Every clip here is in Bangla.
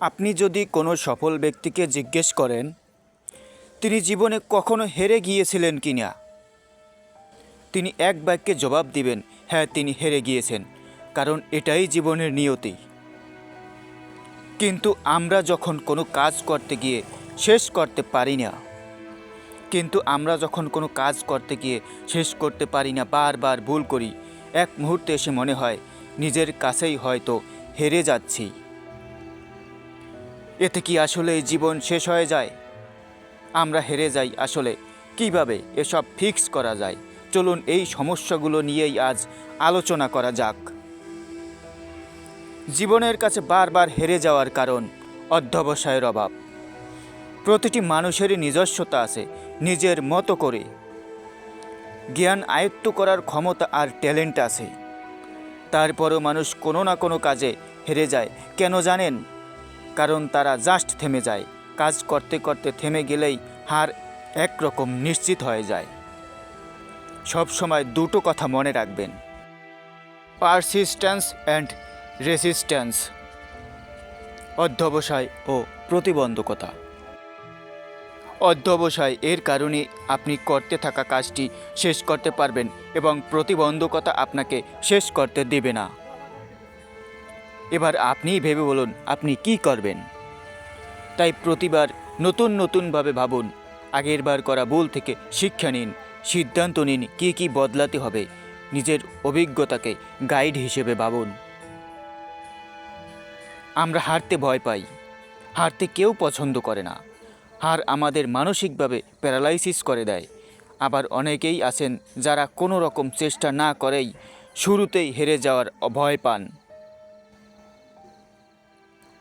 আপনি যদি কোনো সফল ব্যক্তিকে জিজ্ঞেস করেন তিনি জীবনে কখনো হেরে গিয়েছিলেন কি না, তিনি এক বাক্যে জবাব দিবেন, হ্যাঁ তিনি হেরে গিয়েছেন, কারণ এটাই জীবনের নিয়তি। কিন্তু আমরা যখন কোনো কাজ করতে গিয়ে শেষ করতে পারি না শেষ করতে পারি না, বারবার ভুল করি, এক মুহূর্তে এসে মনে হয় নিজের কাছেই হয়তো হেরে যাচ্ছি। এতে কি আসলে জীবন শেষ হয়ে যায়? আমরা হেরে যাই আসলে কিভাবে এসব ফিক্স করা যায়? চলুন এই সমস্যাগুলো নিয়েই আজ আলোচনা করা যাক। জীবনের কাছে বারবার হেরে যাওয়ার কারণ অধ্যবসায়ের অভাব। প্রতিটি মানুষেরই নিজস্বতা আছে, নিজের মতো করে জ্ঞান আয়ত্ত করার ক্ষমতা আর ট্যালেন্ট আছে। তারপরও মানুষ কোনো না কোনো কাজে হেরে যায়। কেন জানেন? কারণ তারা জাস্ট থেমে যায়। কাজ করতে করতে থেমে গেলেই হার একরকম নিশ্চিত হয়ে যায়। সব সময় দুটো কথা মনে রাখবেন: পারসিস্টেন্স অ্যান্ড রেসিস্ট্যান্স, অধ্যবসায় ও প্রতিবন্ধকতা। অধ্যবসায় এর কারণে আপনি করতে থাকা কাজটি শেষ করতে পারবেন এবং প্রতিবন্ধকতা আপনাকে শেষ করতে দেবে না। এবার আপনিই ভেবে বলুন আপনি কি করবেন। তাই প্রতিবার নতুনভাবে ভাবুন, আগেরবার করা ভুল থেকে শিক্ষা নিন, সিদ্ধান্ত নিন কি বদলাতে হবে, নিজের অভিজ্ঞতাকে গাইড হিসেবে ভাবুন। আমরা হারতে ভয় পাই, হারতে কেউ পছন্দ করে না। হার আমাদের মানসিকভাবে প্যারালাইসিস করে দেয়। আবার অনেকেই আছেন যারা কোনো রকম চেষ্টা না করেই শুরুতেই হেরে যাওয়ার ভয় পান।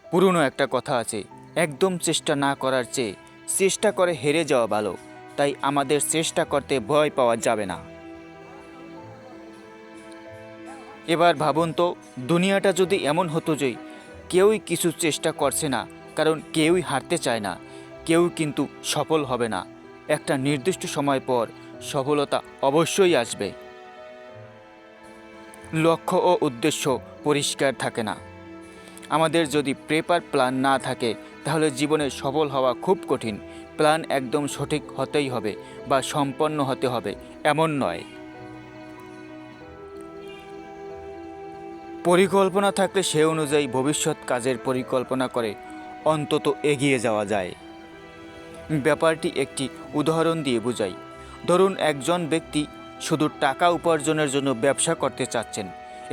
পুরনো একটা কথা আছে, একদম চেষ্টা না করার চেয়ে চেষ্টা করে হেরে যাওয়া ভালো। তাই আমাদের চেষ্টা করতে ভয় পাওয়া যাবে না। এবার ভাবুন তো, দুনিয়াটা যদি এমন হতো যে কেউই কিছু চেষ্টা করছে না, কারণ কেউই হারতে চায় না, কেউ কিন্তু সফল হবে না। একটা নির্দিষ্ট সময় পর সফলতা অবশ্যই আসবে। লক্ষ্য ও উদ্দেশ্য পরিষ্কার থাকে না। আমাদের যদি প্রেপার প্ল্যান না থাকে তাহলে জীবনে সফল হওয়া খুব কঠিন। প্ল্যান একদম সঠিক হতেই হবে বা সম্পন্ন হতে হবে এমন নয়। পরিকল্পনা থাকলে সে অনুযায়ী ভবিষ্যৎ কাজের পরিকল্পনা করে অন্তত এগিয়ে যাওয়া যায়। ব্যাপারটি একটি উদাহরণ দিয়ে বোঝাই। ধরুন একজন ব্যক্তি শুধু টাকা উপার্জনের জন্য ব্যবসা করতে চাচ্ছেন।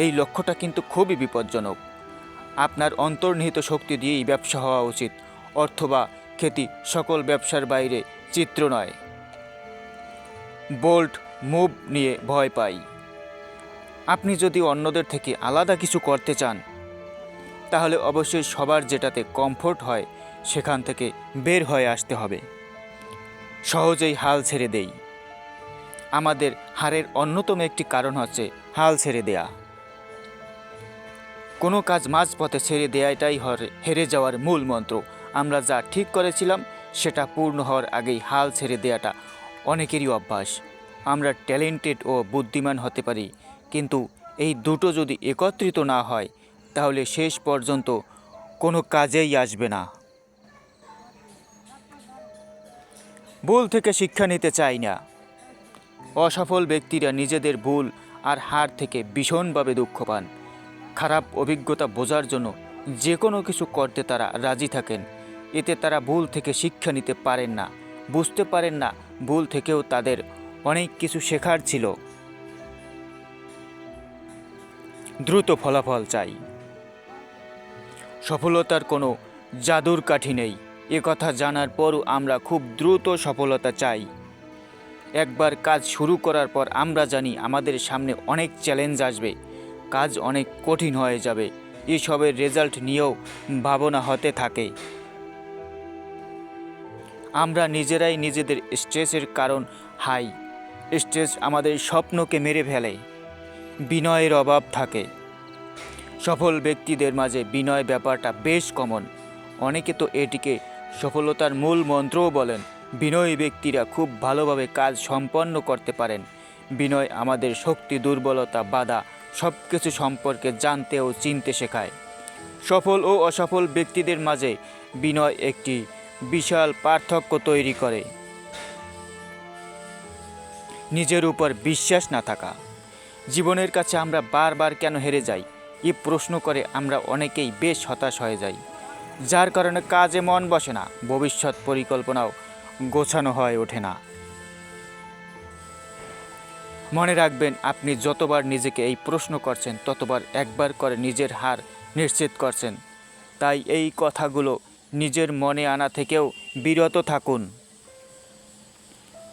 এই লক্ষ্যটা কিন্তু খুবই বিপজ্জনক। আপনার অন্তর্নিহিত শক্তি দিয়েই ব্যবসা হওয়া উচিত। অর্থ বা খ্যাতি সকল ব্যবসার বাইরে চিত্র নয়। বোল্ড মুভ নিয়ে ভয় পাই। আপনি যদি অন্যদের থেকে আলাদা কিছু করতে চান তাহলে অবশ্যই সবার যেটাতে কমফোর্ট হয় সেখান থেকে বের হয়ে আসতে হবে। সহজেই হাল ছেড়ে দেই। আমাদের হারের অন্যতম একটি কারণ হচ্ছে হাল ছেড়ে দেয়া। কোনো কাজ মাঝপথে ছেড়ে দেয়াটাই হেরে যাওয়ার মূল মন্ত্র। আমরা যা ঠিক করেছিলাম সেটা পূর্ণ হওয়ার আগেই হাল ছেড়ে দেয়াটা অনেকেরই অভ্যাস। আমরা ট্যালেন্টেড ও বুদ্ধিমান হতে পারি, কিন্তু এই দুটো যদি একত্রিত না হয় তাহলে শেষ পর্যন্ত কোনো কাজেই আসবে না। ভুল থেকে শিক্ষা নিতে চাই না। অসফল ব্যক্তিরা নিজেদের ভুল আর হার থেকে ভীষণভাবে দুঃখ পান। খারাপ অভিজ্ঞতা বোঝার জন্য যে কোনো কিছু করতে তারা রাজি থাকেন। এতে তারা ভুল থেকে শিক্ষা নিতে পারেন না, বুঝতে পারেন না ভুল থেকেও তাদের অনেক কিছু শেখার ছিল। দ্রুত ফলাফল চাই। সফলতার কোনো জাদুর কাঠি নেই, কথা জানার পরও আমরা খুব দ্রুত সফলতা চাই। একবার কাজ শুরু করার পর আমরা জানি আমাদের সামনে অনেক চ্যালেঞ্জ আসবে, কাজ অনেক কঠিন হয়ে যাবে। এসবের রেজাল্ট নিয়েও ভাবনা হতে থাকে। আমরা নিজেরাই নিজেদের স্ট্রেসের কারণ। হাই স্ট্রেস আমাদের স্বপ্নকে মেরে ফেলে। বিনয়ের অভাব থাকে। সফল ব্যক্তিদের মাঝে বিনয় ব্যাপারটা বেশ কমন। অনেকে তো এটিকে সফলতার মূল মন্ত্রও বলেন। বিনয়ী ব্যক্তিরা খুব ভালোভাবে কাজ সম্পন্ন করতে পারেন। বিনয় আমাদের শক্তি, দুর্বলতা, বাধা সব কিছু সম্পর্কে জানতে ও চিনতে শেখায়। সফল ও অসফল ব্যক্তিদের মাঝে বিনয় একটি বিশাল পার্থক্য তৈরি করে। নিজের উপর বিশ্বাস না থাকা। জীবনের কাছে আমরা বারবার কেন হেরে যাই এই প্রশ্ন করে আমরা অনেকেই বেশ হতাশ হয়ে যাই, যার কারণে কাজে মন বসে না, ভবিষ্যৎ পরিকল্পনাও গোছানো হয়ে ওঠে না। মনে রাখবেন, আপনি যতবার নিজেকে এই প্রশ্ন করছেন ততবার একবার করে নিজের হার নিশ্চিত করছেন। তাই এই কথাগুলো নিজের মনে আনা থেকেও বিরত থাকুন।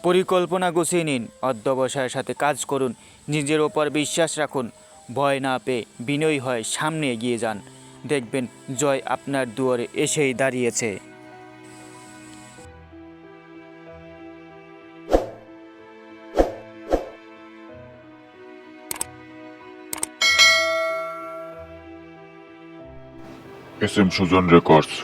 পরিকল্পনা গুছিয়ে নিন, অধ্যবসায়ের সাথে কাজ করুন, নিজের ওপর বিশ্বাস রাখুন, ভয় না পেয়ে বিনয়ী হয়ে সামনে এগিয়ে যান। দেখবেন জয় আপনার দুয়ারে এসেই দাঁড়িয়েছে। SM Sujan Records.